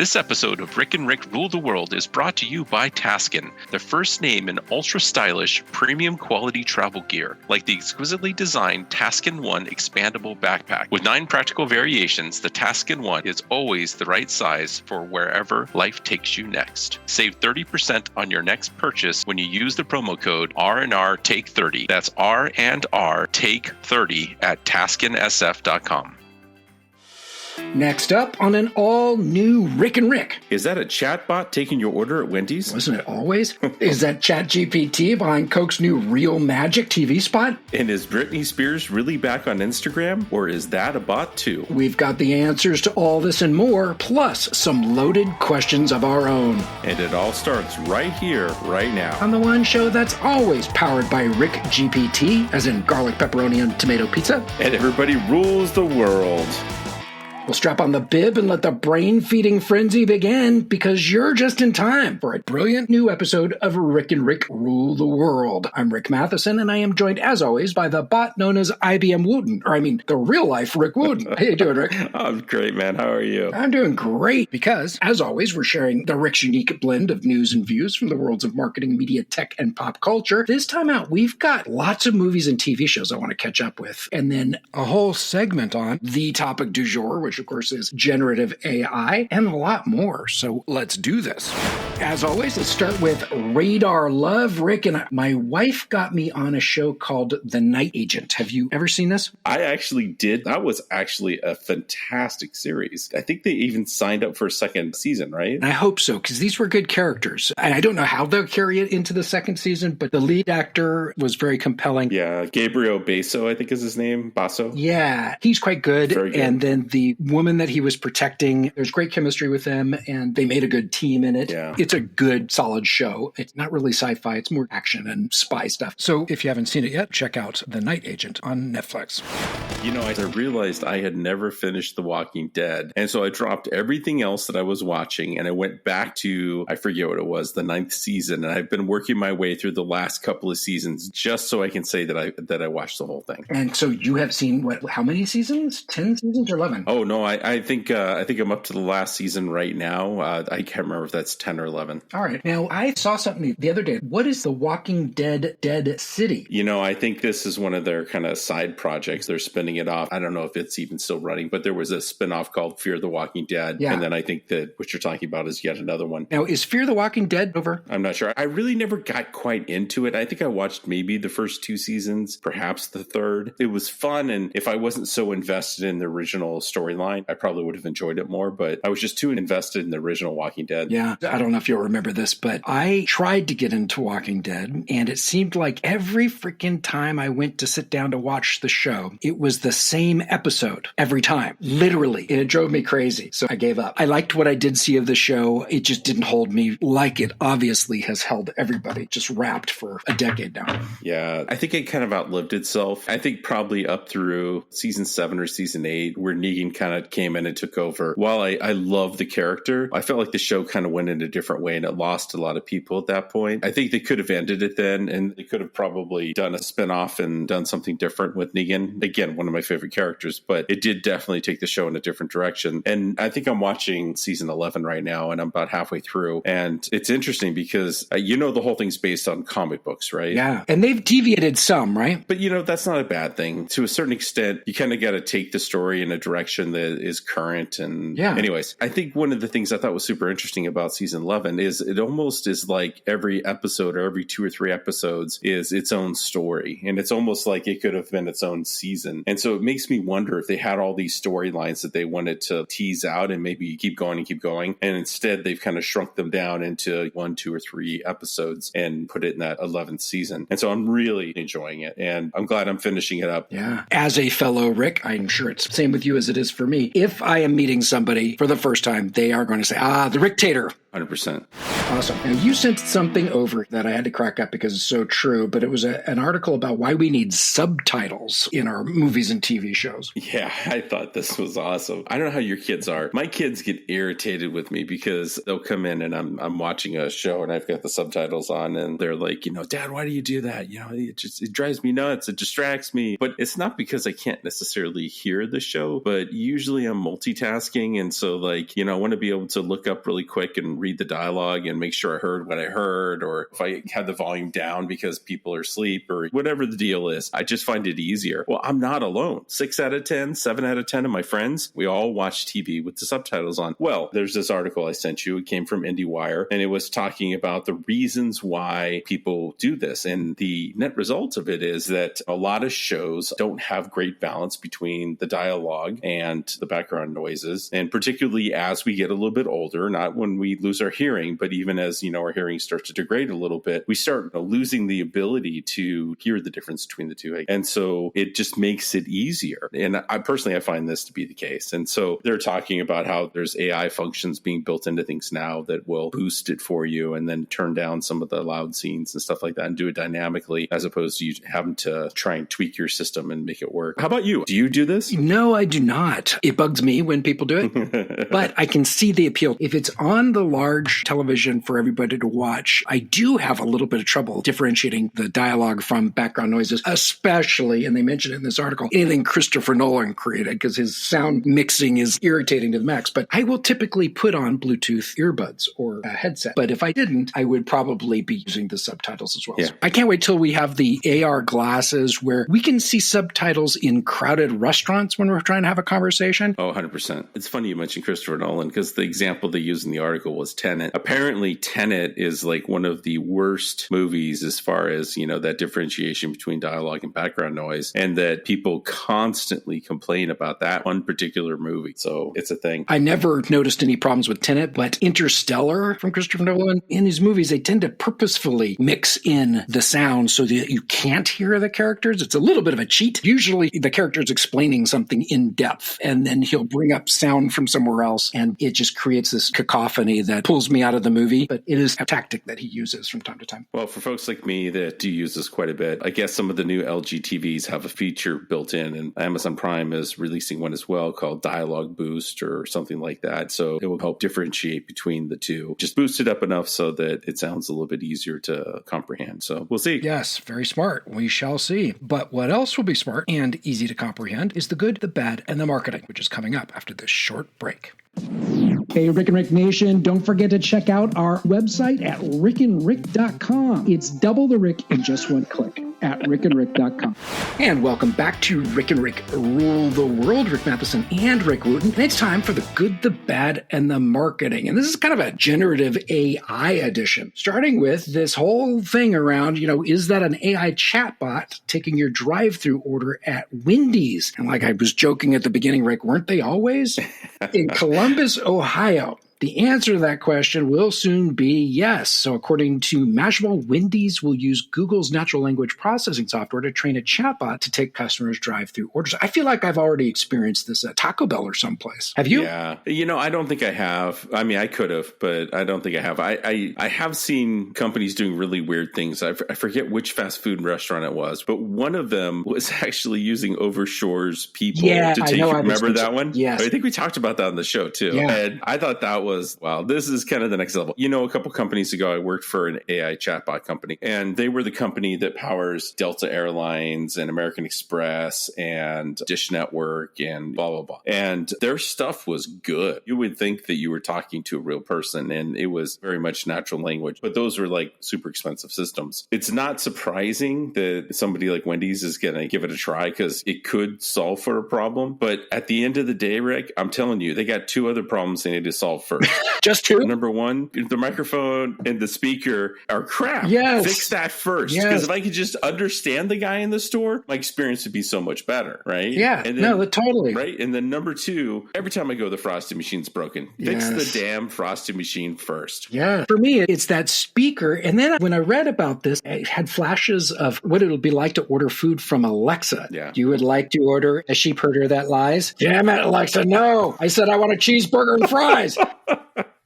This episode of Rick and Rick Rule the World is brought to you by Taskin, the first name in ultra-stylish, premium quality travel gear, like the exquisitely designed Taskin One expandable backpack. With 9 practical variations, the Taskin One is always the right size for wherever life takes you next. Save 30% on your next purchase when you use the promo code R&R Take 30. That's R&R Take 30 at taskinsf.com. Next up on an all-new Rick and Rick. Is that a chatbot taking your order at Wendy's? Wasn't it always? Is that ChatGPT behind Coke's new Real Magic TV spot? And is Britney Spears really back on Instagram, or is that a bot too? We've got the answers to all this and more, plus some loaded questions of our own. And it all starts right here, right now. On the one show that's always powered by Rick GPT, as in garlic, pepperoni, and tomato pizza. And everybody rules the world. We'll strap on the bib and let the brain-feeding frenzy begin, because you're just in time for a brilliant new episode of Rick and Rick Rule the World. I'm Rick Matheson, and I am joined, as always, by the bot known as IBM Wooten, the real-life Rick Wooten. How you doing, Rick? I'm great, man. How are you? I'm doing great, because, as always, we're sharing the Rick's unique blend of news and views from the worlds of marketing, media, tech, and pop culture. This time out, we've got lots of movies and TV shows I want to catch up with, and then a whole segment on the topic du jour, which of course is generative AI, and a lot more. So let's do this. As always, let's start with Radar Love. Rick and my wife got me on a show called The Night Agent. Have you ever seen this? I actually did. That was actually a fantastic series. I think they even signed up for a second season, right? I hope so, because these were good characters. And I don't know how they'll carry it into the second season, but the lead actor was very compelling. Yeah, Gabriel Basso, I think is his name. Basso? Yeah, he's quite good. Very good. And then the woman that he was protecting, there's great chemistry with them, and they made a good team in it. Yeah. It's a good, solid show. It's not really sci-fi. It's more action and spy stuff. So if you haven't seen it yet, check out The Night Agent on Netflix. You know, I realized I had never finished The Walking Dead. And so I dropped everything else that I was watching, and I went back to, I forget what it was, the 9th season. And I've been working my way through the last couple of seasons just so I can say that I watched the whole thing. And so you have seen, how many seasons? 10 seasons or 11? Oh, no, I think I'm up to the last season right now. I can't remember if that's 10 or 11. All right. Now, I saw something the other day. What is The Walking Dead Dead City? You know, I think this is one of their kind of side projects. They're spinning it off. I don't know if it's even still running, but there was a spinoff called Fear the Walking Dead. Yeah. And then I think that what you're talking about is yet another one. Now, is Fear the Walking Dead over? I'm not sure. I really never got quite into it. I think I watched maybe the first 2 seasons, perhaps the third. It was fun, and if I wasn't so invested in the original storyline, I probably would have enjoyed it more, but I was just too invested in the original Walking Dead. Yeah, I don't know if you'll remember this, but I tried to get into Walking Dead, and it seemed like every freaking time I went to sit down to watch the show, it was the same episode every time, literally, and it drove me crazy, so I gave up. I liked what I did see of the show. It just didn't hold me like it obviously has held everybody, just wrapped for a decade now. Yeah, I think it kind of outlived itself. I think probably up through season 7 or season 8, where Negan kind of came in and took over. While I love the character, I felt like the show kind of went in a different way, and it lost a lot of people at that point. I think they could have ended it then, and they could have probably done a spinoff and done something different with Negan. Again, one of my favorite characters, but it did definitely take the show in a different direction. And I think I'm watching season 11 right now, and I'm about halfway through. And it's interesting because, the whole thing's based on comic books, right? Yeah, and they've deviated some, right? But, that's not a bad thing. To a certain extent, you kind of got to take the story in a direction that is current. And anyways, I think one of the things I thought was super interesting about season 11 is it almost is like every episode or every 2 or 3 episodes is its own story. And it's almost like it could have been its own season. And so it makes me wonder if they had all these storylines that they wanted to tease out and maybe keep going. And instead, they've kind of shrunk them down into 1, 2, or 3 episodes and put it in that 11th season. And so I'm really enjoying it. And I'm glad I'm finishing it up. Yeah. As a fellow Rick, I'm sure it's the same with you as it is for me. If I am meeting somebody for the first time, they are going to say, the Rick-tator. 100%. Awesome. Now, you sent something over that I had to crack up because it's so true, but it was an article about why we need subtitles in our movies and TV shows. Yeah, I thought this was awesome. I don't know how your kids are. My kids get irritated with me because they'll come in and I'm watching a show and I've got the subtitles on and they're like, Dad, why do you do that? It drives me nuts. It distracts me. But it's not because I can't necessarily hear the show, but usually I'm multitasking. And so I want to be able to look up really quick and read the dialogue and make sure I heard what I heard, or if I had the volume down because people are asleep or whatever the deal is, I just find it easier. Well, I'm not alone. 6 out of 10, 7 out of 10 of my friends, we all watch TV with the subtitles on. Well, there's this article I sent you. It came from IndieWire, and it was talking about the reasons why people do this. And the net result of it is that a lot of shows don't have great balance between the dialogue and the background noises. And particularly as we get a little bit older, not when we lose our hearing, but even as, our hearing starts to degrade a little bit, we start losing the ability to hear the difference between the two. And so it just makes it easier. And I find this to be the case. And so they're talking about how there's AI functions being built into things now that will boost it for you and then turn down some of the loud scenes and stuff like that and do it dynamically, as opposed to you having to try and tweak your system and make it work. How about you? Do you do this? No, I do not. It bugs me when people do it, but I can see the appeal. If it's on the large television for everybody to watch, I do have a little bit of trouble differentiating the dialogue from background noises, especially, and they mentioned it in this article, anything Christopher Nolan created, because his sound mixing is irritating to the max. But I will typically put on Bluetooth earbuds or a headset. But if I didn't, I would probably be using the subtitles as well. Yeah. So I can't wait till we have the AR glasses where we can see subtitles in crowded restaurants when we're trying to have a conversation. Oh, 100%. It's funny you mentioned Christopher Nolan because the example they used in the article was Tenet. Apparently, Tenet is one of the worst movies as far as, that differentiation between dialogue and background noise, and that people constantly complain about that one particular movie. So it's a thing. I never noticed any problems with Tenet, but Interstellar from Christopher Nolan, in his movies, they tend to purposefully mix in the sound so that you can't hear the characters. It's a little bit of a cheat. Usually the character's explaining something in depth, and then he'll bring up sound from somewhere else, and it just creates this cacophony that pulls me out of the movie. But it is a tactic that he uses from time to time. Well, for folks like me that do use this quite a bit, I guess some of the new LG TVs have a feature built in, and Amazon Prime is releasing one as well called Dialogue Boost or something like that. So it will help differentiate between the two. Just boost it up enough so that it sounds a little bit easier to comprehend. So we'll see. Yes, very smart. We shall see. But what else will be smart and easy to comprehend is the good, the bad, and the marketing, which is coming up after this short break. Hey, Rick and Rick Nation, don't forget to check out our website at rickandrick.com. It's double the Rick in just one click at rickandrick.com. And welcome back to Rick and Rick Rule the World. Rick Matheson and Rick Wooten. And it's time for the good, the bad, and the marketing. And this is kind of a generative AI edition, starting with this whole thing around, is that an AI chatbot taking your drive-through order at Wendy's? And like I was joking at the beginning, Rick, weren't they always? In Columbus, Ohio, the answer to that question will soon be yes. So according to Mashable, Wendy's will use Google's natural language processing software to train a chatbot to take customers' drive-through orders. I feel like I've already experienced this at Taco Bell or someplace. Have you? Yeah. I don't think I have. I mean, I could have, but I don't think I have. I have seen companies doing really weird things. I forget which fast food restaurant it was, but one of them was actually using Overshore's people to take. Remember that one? Yes. I think we talked about that on the show too. Yeah. And I thought that was, wow, this is kind of the next level. A couple companies ago, I worked for an AI chatbot company, and they were the company that powers Delta Airlines and American Express and Dish Network and blah, blah, blah. And their stuff was good. You would think that you were talking to a real person, and it was very much natural language. But those were super expensive systems. It's not surprising that somebody like Wendy's is going to give it a try because it could solve for a problem. But at the end of the day, Rick, I'm telling you, they got two other problems they need to solve first. Just two? Number one, the microphone and the speaker are crap. Yes. Fix that first. Because if I could just understand the guy in the store, my experience would be so much better, right? Yeah. And then, totally. Right? And then number two, every time I go, the frosty machine's broken. Fix the damn frosty machine first. Yeah. For me, it's that speaker. And then when I read about this, I had flashes of what it'll be like to order food from Alexa. Yeah. You would like to order a sheep herder that lies? Damn it, Alexa, no. I said I want a cheeseburger and fries.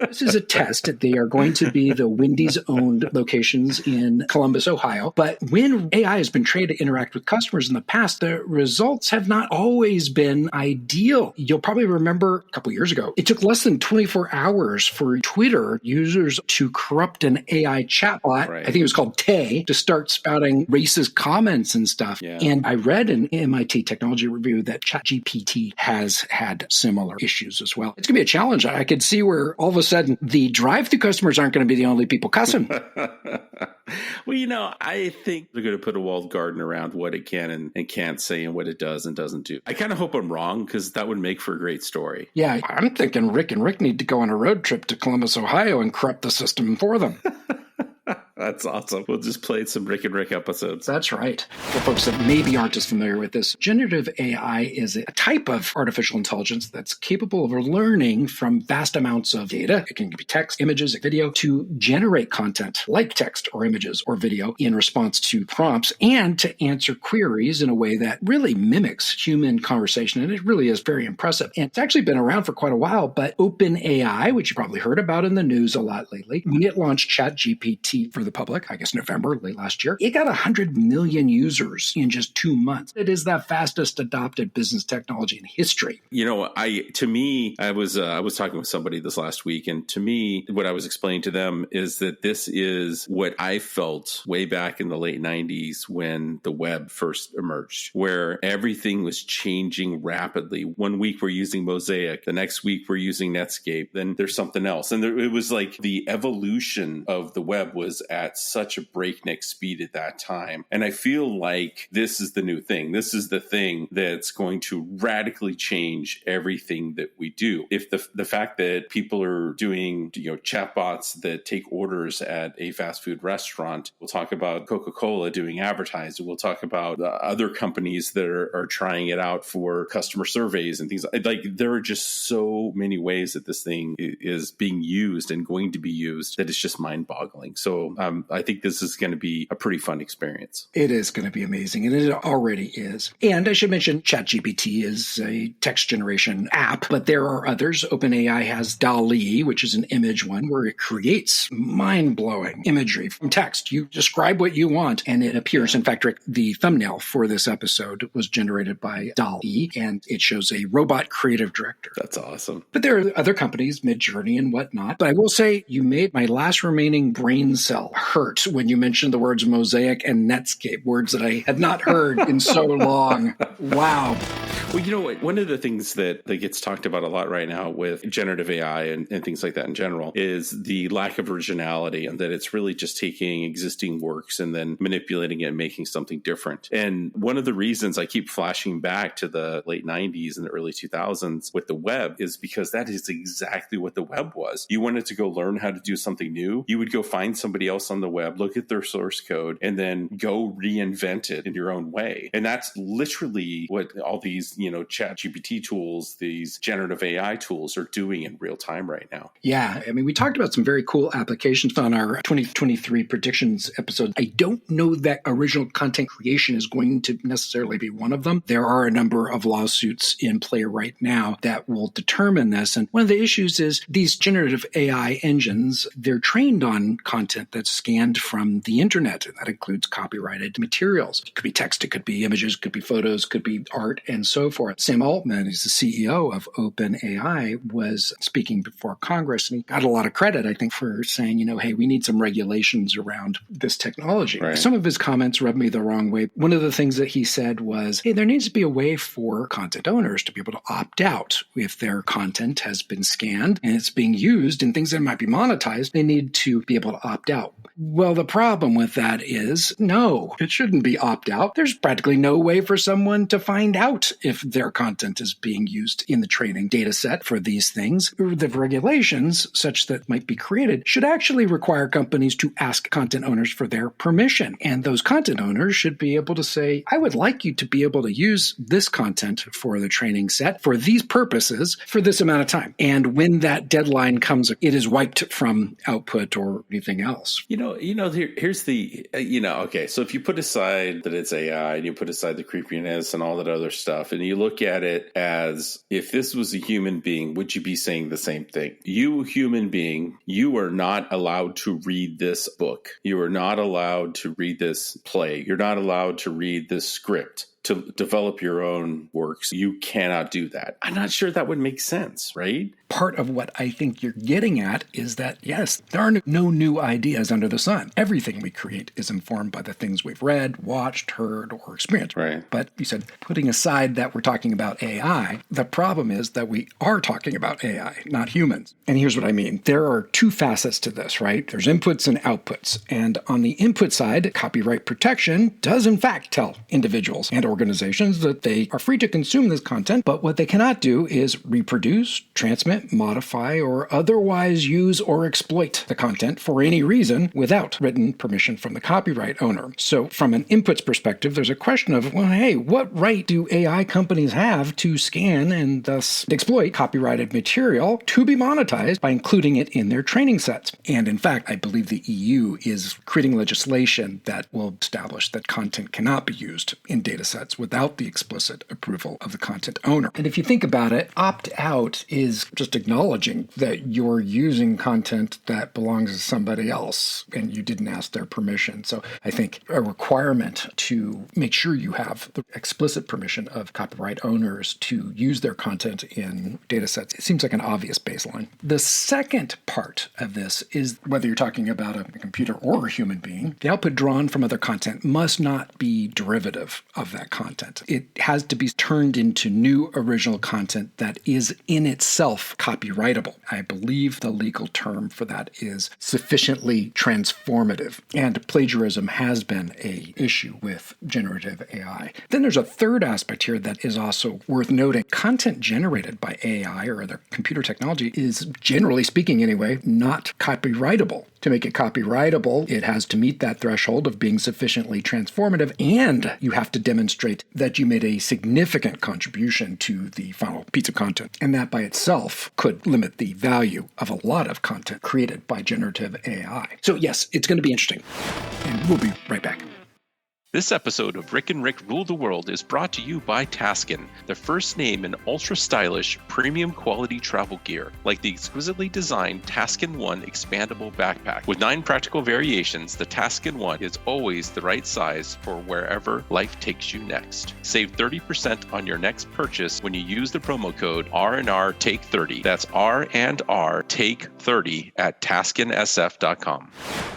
This is a test. They are going to be the Wendy's owned locations in Columbus, Ohio. But when AI has been trained to interact with customers in the past, the results have not always been ideal. You'll probably remember a couple years ago, it took less than 24 hours for Twitter users to corrupt an AI chatbot, I think it was called Tay, to start spouting racist comments and stuff. Yeah. And I read in MIT Technology Review that ChatGPT has had similar issues as well. It's going to be a challenge. I could see where all of a sudden the drive-through customers aren't going to be the only people cussing. Well, I think they're going to put a walled garden around what it can and can't say and what it does and doesn't do. I kind of hope I'm wrong because that would make for a great story. Yeah, I'm thinking Rick and Rick need to go on a road trip to Columbus, Ohio and corrupt the system for them. That's awesome. We'll just play some Rick and Rick episodes. That's right. For folks that maybe aren't as familiar with this, generative AI is a type of artificial intelligence that's capable of learning from vast amounts of data. It can be text, images, video to generate content like text or images or video in response to prompts and to answer queries in a way that really mimics human conversation. And it really is very impressive. And it's actually been around for quite a while, but OpenAI, which you probably heard about in the news a lot lately, when it launched ChatGPT for the public, I guess November, late last year, it got 100 million users in just 2 months. It is the fastest adopted business technology in history. I was talking with somebody this last week, and to me, what I was explaining to them is that this is what I felt way back in the late 90s when the web first emerged, where everything was changing rapidly. 1 week we're using Mosaic, the next week we're using Netscape, then there's something else. And it was like the evolution of the web was at such a breakneck speed at that time. And I feel like this is the new thing. This is the thing that's going to radically change everything that we do. If the fact that people are doing, chatbots that take orders at a fast food restaurant, we'll talk about Coca-Cola doing advertising. We'll talk about other companies that are trying it out for customer surveys and things like. There are just so many ways that this thing is being used and going to be used that it's just mind-boggling. So I think this is going to be a pretty fun experience. It is going to be amazing, and it already is. And I should mention ChatGPT is a text generation app, but there are others. OpenAI has DALL-E, which is an image one where it creates mind-blowing imagery from text. You describe what you want, and it appears. In fact, Rick, the thumbnail for this episode was generated by DALL-E, and it shows a robot creative director. That's awesome. But there are other companies, Midjourney and whatnot. But I will say you made my last remaining brain cell hurt when you mentioned the words Mosaic and Netscape, words that I had not heard in so long. Wow. Well, you know what? One of the things that gets talked about a lot right now with generative AI and things like that in general is the lack of originality, and that it's really just taking existing works and then manipulating it and making something different. And one of the reasons I keep flashing back to the late 90s and the early 2000s with the web is because that is exactly what the web was. You wanted to go learn how to do something new. You would go find somebody else on the web, look at their source code, and then go reinvent it in your own way. And that's literally what all these, chat GPT tools, these generative AI tools are doing in real time right now. Yeah. I mean, we talked about some very cool applications on our 2023 predictions episode. I don't know that original content creation is going to necessarily be one of them. There are a number of lawsuits in play right now that will determine this. And one of the issues is these generative AI engines, they're trained on content that's scanned from the internet. And that includes copyrighted materials. It could be text, it could be images, it could be photos, it could be art, and so forth. Sam Altman, who's the CEO of OpenAI, was speaking before Congress, and he got a lot of credit, I think, for saying, hey, we need some regulations around this technology. Right. Some of his comments rubbed me the wrong way. One of the things that he said was, hey, there needs to be a way for content owners to be able to opt out if their content has been scanned and it's being used in things that might be monetized. They need to be able to opt out. Well, the problem with that is, no, it shouldn't be opt out. There's practically no way for someone to find out if their content is being used in the training data set for these things. The regulations, such that might be created, should actually require companies to ask content owners for their permission. And those content owners should be able to say, I would like you to be able to use this content for the training set for these purposes for this amount of time. And when that deadline comes, it is wiped from output or anything else. Here's the, okay, so if you put aside that it's AI and you put aside the creepiness and all that other stuff, and you look at it as if this was a human being, would you be saying the same thing? You, human being, you are not allowed to read this book. You are not allowed to read this play. You're not allowed to read this script. To develop your own works, you cannot do that. I'm not sure that would make sense, right? Part of what I think you're getting at is that, yes, there are no new ideas under the sun. Everything we create is informed by the things we've read, watched, heard, or experienced. Right. But you said, putting aside that we're talking about AI, the problem is that we are talking about AI, not humans. And here's what I mean. There are two facets to this, right? There's inputs and outputs. And on the input side, copyright protection does in fact tell individuals and organizations that they are free to consume this content, but what they cannot do is reproduce, transmit, modify, or otherwise use or exploit the content for any reason without written permission from the copyright owner. So from an inputs perspective, there's a question of, well, hey, what right do AI companies have to scan and thus exploit copyrighted material to be monetized by including it in their training sets? And in fact, I believe the EU is creating legislation that will establish that content cannot be used in data sets without the explicit approval of the content owner. And if you think about it, opt-out is just acknowledging that you're using content that belongs to somebody else and you didn't ask their permission. So I think a requirement to make sure you have the explicit permission of copyright owners to use their content in data sets, it seems like an obvious baseline. The second part of this is whether you're talking about a computer or a human being, the output drawn from other content must not be derivative of that content. It has to be turned into new original content that is in itself copyrightable. I believe the legal term for that is sufficiently transformative. And plagiarism has been an issue with generative AI. Then there's a third aspect here that is also worth noting. Content generated by AI or other computer technology is, generally speaking anyway, not copyrightable. To make it copyrightable, it has to meet that threshold of being sufficiently transformative, and you have to demonstrate that you made a significant contribution to the final piece of content. And that by itself could limit the value of a lot of content created by generative AI. So yes, it's going to be interesting. And we'll be right back. This episode of Rick and Rick Rule the World is brought to you by Taskin, the first name in ultra-stylish, premium quality travel gear, like the exquisitely designed Taskin 1 expandable backpack. With 9 practical variations, the Taskin 1 is always the right size for wherever life takes you next. Save 30% on your next purchase when you use the promo code R&R Take 30. That's R&R Take 30 at taskinsf.com.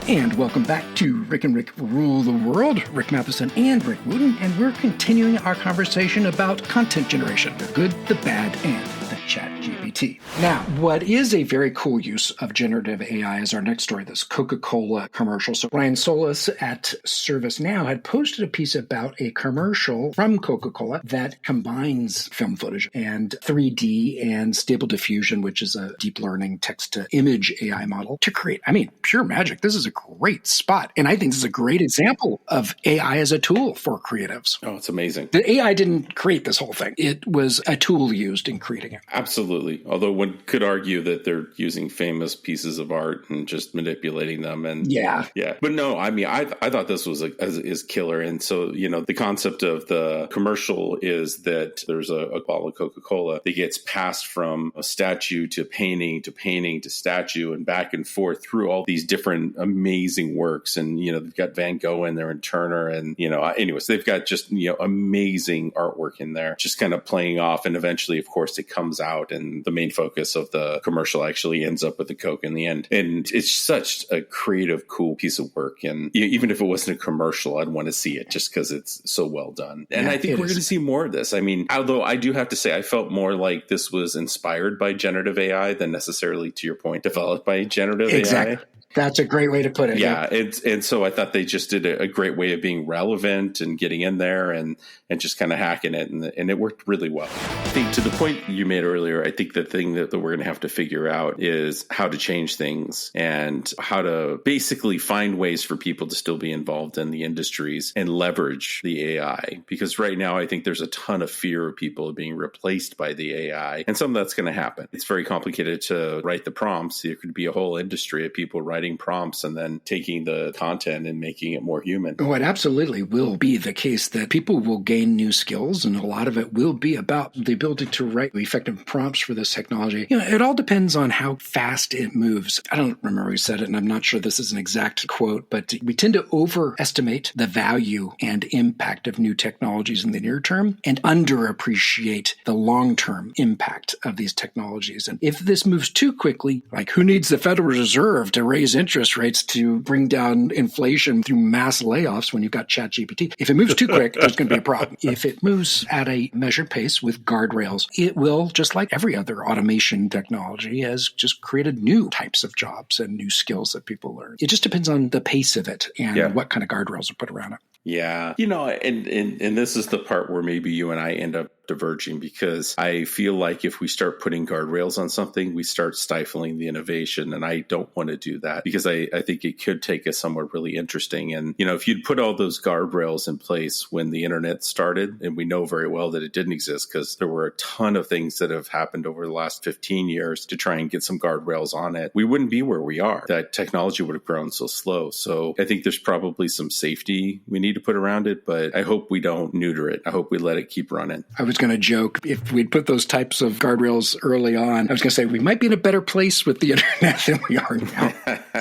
And welcome back to Rick and Rick Rule the World. Rick Matheson and Rick Wooten, and we're continuing our conversation about content generation, the good, the bad, and the ChatGPT. Now, what is a very cool use of generative AI is our next story, this Coca-Cola commercial. So Ryan Solis at ServiceNow had posted a piece about a commercial from Coca-Cola that combines film footage and 3D and Stable Diffusion, which is a deep learning text-to-image AI model, to create, pure magic. This is a great spot. And I think this is a great example of AI as a tool for creatives. Oh, it's amazing. The AI didn't create this whole thing. It was a tool used in creating it. Absolutely. Although one could argue that they're using famous pieces of art and just manipulating them. And yeah. But no, I thought this was is killer. And so, the concept of the commercial is that there's a bottle of Coca-Cola that gets passed from a statue to painting to statue and back and forth through all these different amazing works. And, they've got Van Gogh in there and Turner and, anyways, they've got just, amazing artwork in there, just kind of playing off. And eventually, of course, it comes out and the main focus of the commercial actually ends up with the Coke in the end. And it's such a creative, cool piece of work. And even if it wasn't a commercial, I'd want to see it just because it's so well done. And I think we're going to see more of this. Although I do have to say, I felt more like this was inspired by generative AI than necessarily, to your point, developed by generative AI. That's a great way to put it. Yeah. And so I thought they just did a great way of being relevant and getting in there and just kind of hacking it. And it worked really well. I think to the point you made earlier, I think the thing that we're going to have to figure out is how to change things and how to basically find ways for people to still be involved in the industries and leverage the AI. Because right now, I think there's a ton of fear of people being replaced by the AI. And some of that's going to happen. It's very complicated to write the prompts. There could be a whole industry of people writing writing prompts and then taking the content and making it more human. Oh, it absolutely will be the case that people will gain new skills, and a lot of it will be about the ability to write effective prompts for this technology. It all depends on how fast it moves. I don't remember who said it, and I'm not sure this is an exact quote, but we tend to overestimate the value and impact of new technologies in the near term and underappreciate the long-term impact of these technologies. And if this moves too quickly, like who needs the Federal Reserve to raise interest rates to bring down inflation through mass layoffs when you've got ChatGPT? If it moves too quick, there's going to be a problem. If it moves at a measured pace with guardrails, it will, just like every other automation technology, has just created new types of jobs and new skills that people learn. It just depends on the pace of it and what kind of guardrails are put around it. Yeah. And this is the part where maybe you and I end up diverging, because I feel like if we start putting guardrails on something, we start stifling the innovation. And I don't want to do that, because I think it could take us somewhere really interesting. And, if you'd put all those guardrails in place when the internet started, and we know very well that it didn't exist because there were a ton of things that have happened over the last 15 years to try and get some guardrails on it, we wouldn't be where we are. That technology would have grown so slow. So I think there's probably some safety we need to put around it, but I hope we don't neuter it. I hope we let it keep running. I was going to joke, if we'd put those types of guardrails early on, I was going to say we might be in a better place with the internet than we are now.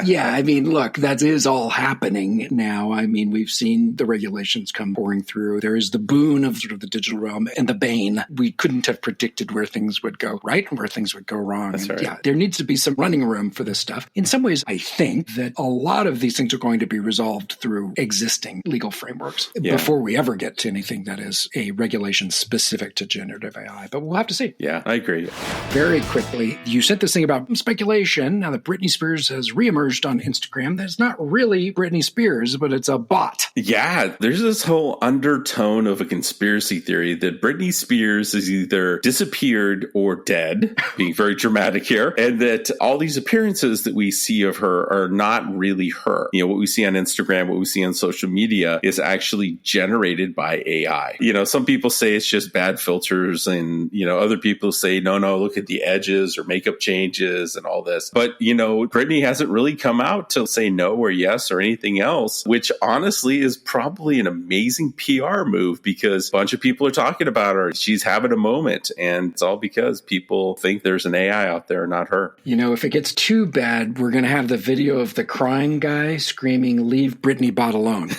Yeah, look, that is all happening now. We've seen the regulations come pouring through. There is the boon of sort of the digital realm and the bane. We couldn't have predicted where things would go right and where things would go wrong. That's right. Yeah, there needs to be some running room for this stuff. In some ways, I think that a lot of these things are going to be resolved through existing legal frameworks before we ever get to anything that is a regulation specific to generative AI. But we'll have to see. Yeah, I agree. Very quickly, you said this thing about speculation. Now that Britney Spears has reemerged on Instagram, that's not really Britney Spears, but it's a bot. Yeah, there's this whole undertone of a conspiracy theory that Britney Spears is either disappeared or dead, being very dramatic here, and that all these appearances that we see of her are not really her. What we see on Instagram, what we see on social media is actually generated by AI. Some people say it's just bad filters, and, other people say, no, look at the edges or makeup changes and all this. But, Britney hasn't really come out to say no or yes or anything else, which honestly is probably an amazing PR move, because a bunch of people are talking about her. She's having a moment, and it's all because people think there's an AI out there, not her. If it gets too bad, we're going to have the video of the crying guy screaming, "Leave Britney bot alone."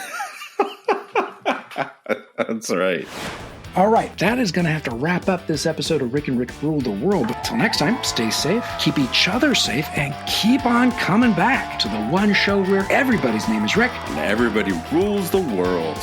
That's right. All right, that is going to have to wrap up this episode of Rick and Rick Rule the World. But until next time, stay safe, keep each other safe, and keep on coming back to the one show where everybody's name is Rick. And everybody rules the world.